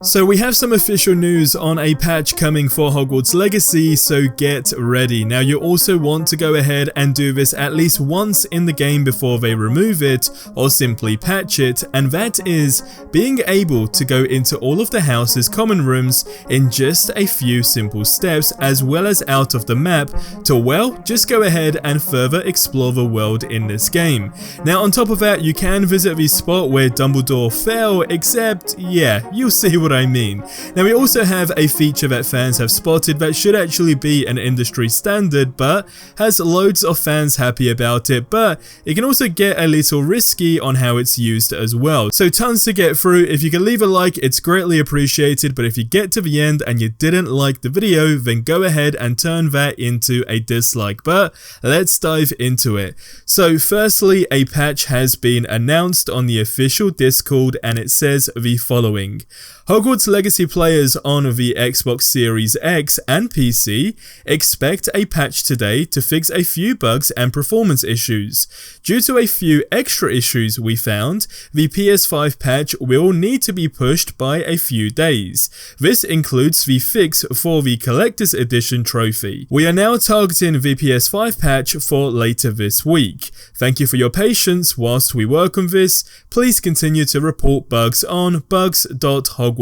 So we have some official news on a patch coming for Hogwarts Legacy, so get ready. Now you also want to go ahead and do this at least once in the game before they remove it or simply patch it, and that is being able to go into all of the house's common rooms in just a few simple steps, as well as out of the map to, well, just go ahead and further explore the world in this game. Now on top of that, you can visit the spot where Dumbledore fell, except yeah, you'll see what I mean. Now we also have a feature that fans have spotted that should actually be an industry standard, but has loads of fans happy about it, but it can also get a little risky on how it's used as well. So tons to get through. If you can leave a like, it's greatly appreciated, but if you get to the end and you didn't like the video, then go ahead and turn that into a dislike. But let's dive into it. So firstly, a patch has been announced on the official Discord, and it says the following: Hogwarts Legacy players on the Xbox Series X and PC expect a patch today to fix a few bugs and performance issues. Due to a few extra issues we found, the PS5 patch will need to be pushed by a few days. This includes the fix for the Collector's Edition trophy. We are now targeting the PS5 patch for later this week. Thank you for your patience whilst we work on this. Please continue to report bugs on bugs.hogwartslegacy.com.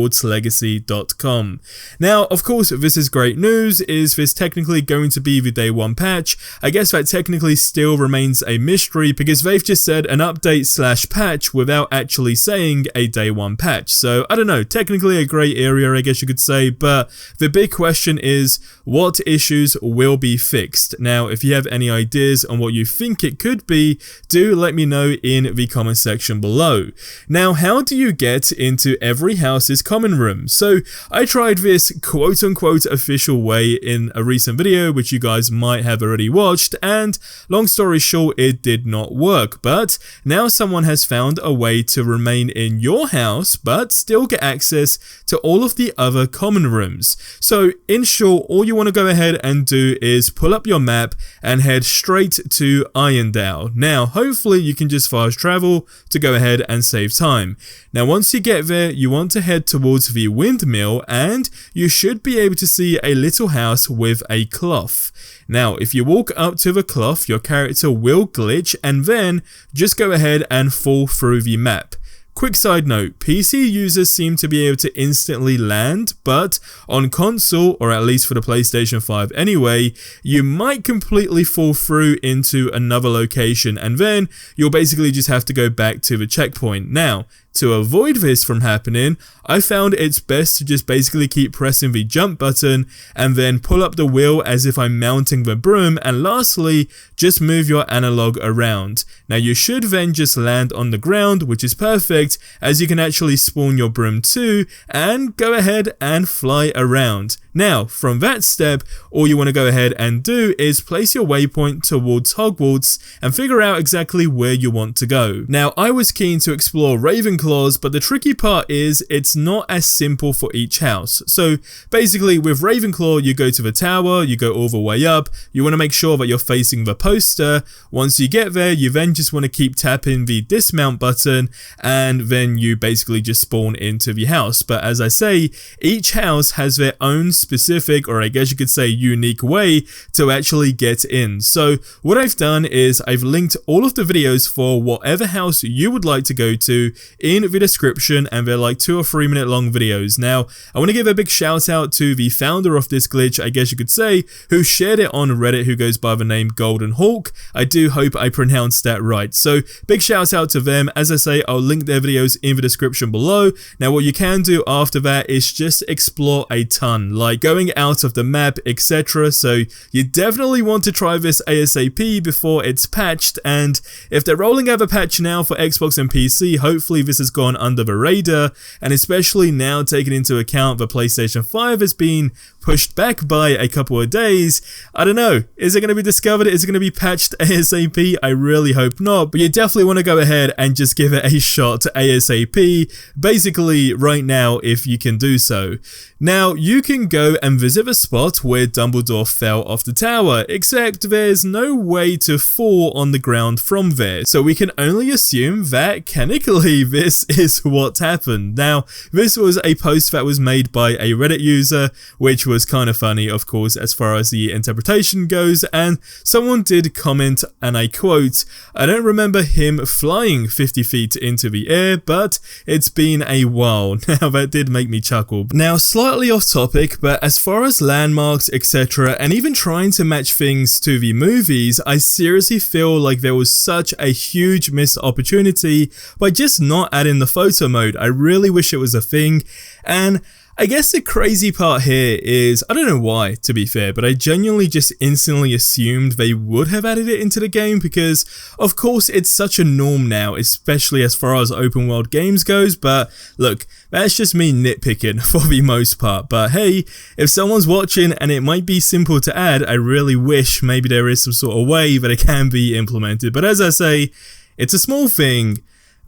Now, of course, this is great news. Is this technically going to be the day one patch? I guess that technically still remains a mystery because they've just said an update / patch without actually saying a day one patch. So I don't know, technically a grey area, I guess you could say, but the big question is what issues will be fixed. Now, if you have any ideas on what you think it could be, do let me know in the comment section below. Now, how do you get into every house's common room? So I tried this quote unquote official way in a recent video which you guys might have already watched, and long story short, it did not work. But now someone has found a way to remain in your house but still get access to all of the other common rooms. So in short, all you want to go ahead and do is pull up your map and head straight to Irondale. Now hopefully you can just fast travel to go ahead and save time. Now once you get there, you want to head towards the windmill and you should be able to see a little house with a cloth. Now if you walk up to the cloth, your character will glitch and then just go ahead and fall through the map. Quick side note, PC users seem to be able to instantly land, but on console, or at least for the PlayStation 5 anyway, you might completely fall through into another location and then you'll basically just have to go back to the checkpoint. Now, to avoid this from happening, I found it's best to just basically keep pressing the jump button and then pull up the wheel as if I'm mounting the broom, and lastly, just move your analog around. Now you should then just land on the ground, which is perfect as you can actually spawn your broom too and go ahead and fly around. Now, from that step, all you want to go ahead and do is place your waypoint towards Hogwarts and figure out exactly where you want to go. Now, I was keen to explore Ravenclaws, but the tricky part is it's not as simple for each house. So basically with Ravenclaw, you go to the tower, you go all the way up, you want to make sure that you're facing the poster. Once you get there, you then just want to keep tapping the dismount button and then you basically just spawn into the house. But as I say, each house has their own specific, or I guess you could say unique way to actually get in. So what I've done is I've linked all of the videos for whatever house you would like to go to in the description, and they're like 2 or 3 minute long videos. Now I want to give a big shout out to the founder of this glitch, I guess you could say, who shared it on Reddit, who goes by the name Golden Hawk. I do hope I pronounced that right. So big shout out to them. As I say, I'll link their videos in the description below. Now what you can do after that is just explore a ton, like going out of the map, etc. So you definitely want to try this ASAP before it's patched, and if they're rolling out a patch now for Xbox and PC, hopefully this has gone under the radar, and especially now taking into account the PlayStation 5 has been pushed back by a couple of days. I don't know, is it going to be discovered? Is it going to be patched ASAP? I really hope not, but you definitely want to go ahead and just give it a shot ASAP, basically right now if you can do so. Now you can go and visit the spot where Dumbledore fell off the tower, except there's no way to fall on the ground from there, so we can only assume that, canonically, this this is what happened. Now, this was a post that was made by a Reddit user, which was kind of funny, of course, as far as the interpretation goes, and someone did comment, and I quote, "I don't remember him flying 50 feet into the air, but it's been a while." Now, that did make me chuckle. Now, slightly off topic, but as far as landmarks, etc., and even trying to match things to the movies, I seriously feel like there was such a huge missed opportunity by just not adding the photo mode. I really wish it was a thing, and I guess the crazy part here is, I don't know why, to be fair, but I genuinely just instantly assumed they would have added it into the game because, of course, it's such a norm now, especially as far as open world games goes, but look, that's just me nitpicking for the most part, but hey, if someone's watching and it might be simple to add, I really wish maybe there is some sort of way that it can be implemented, but as I say, it's a small thing,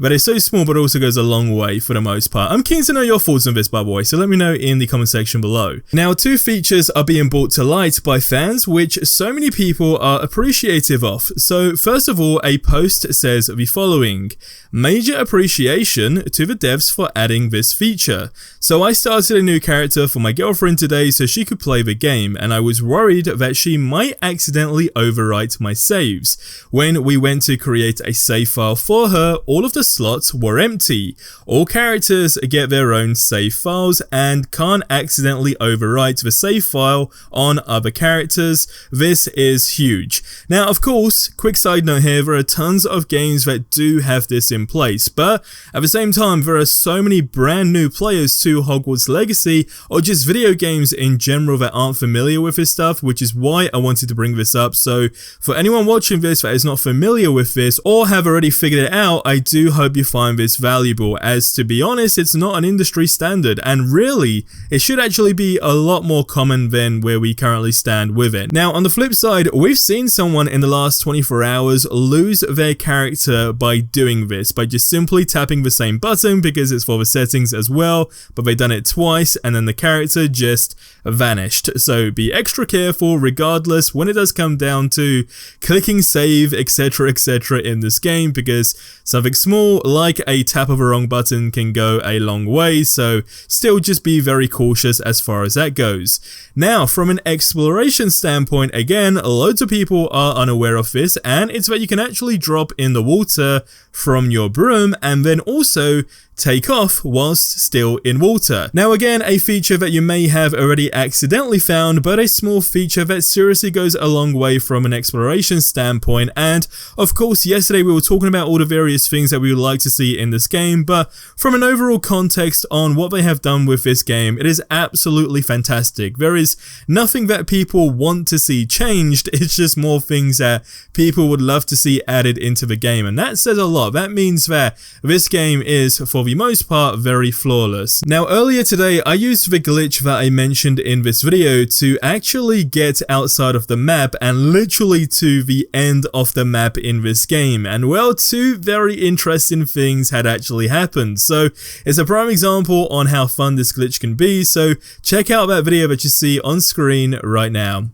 but it's so small but also goes a long way for the most part. I'm keen to know your thoughts on this, by the way, so let me know in the comment section below. Now, two features are being brought to light by fans which so many people are appreciative of. So first of all, a post says the following: "Major appreciation to the devs for adding this feature. So I started a new character for my girlfriend today so she could play the game, and I was worried that she might accidentally overwrite my saves. When we went to create a save file for her, all of the slots were empty. All characters get their own save files and can't accidentally overwrite the save file on other characters. This is huge." Now, of course, quick side note here, there are tons of games that do have this in place, but at the same time, there are so many brand new players to Hogwarts Legacy or just video games in general that aren't familiar with this stuff, which is why I wanted to bring this up. So for anyone watching this that is not familiar with this or have already figured it out, I do hope you find this valuable, as to be honest, it's not an industry standard, and really, it should actually be a lot more common than where we currently stand with it. Now, on the flip side, we've seen someone in the last 24 hours lose their character by doing this, by just simply tapping the same button because it's for the settings as well, but they've done it twice and then the character just vanished. So be extra careful regardless when it does come down to clicking save, etc, etc in this game, because something small like a tap of a wrong button can go a long way, so still just be very cautious as far as that goes. Now, from an exploration standpoint, again, loads of people are unaware of this, and it's that you can actually drop in the water from your broom and then also take off whilst still in water. Now again, a feature that you may have already accidentally found, but a small feature that seriously goes a long way from an exploration standpoint. And of course, yesterday we were talking about all the various things that we would like to see in this game, but from an overall context on what they have done with this game, it is absolutely fantastic. There is nothing that people want to see changed, it's just more things that people would love to see added into the game, and that says a lot. That means that this game is, for the most part, very flawless. Now, earlier today, I used the glitch that I mentioned in this video to actually get outside of the map and literally to the end of the map in this game, and well, two very interesting things had actually happened. So it's a prime example on how fun this glitch can be, so check out that video that you see on screen right now.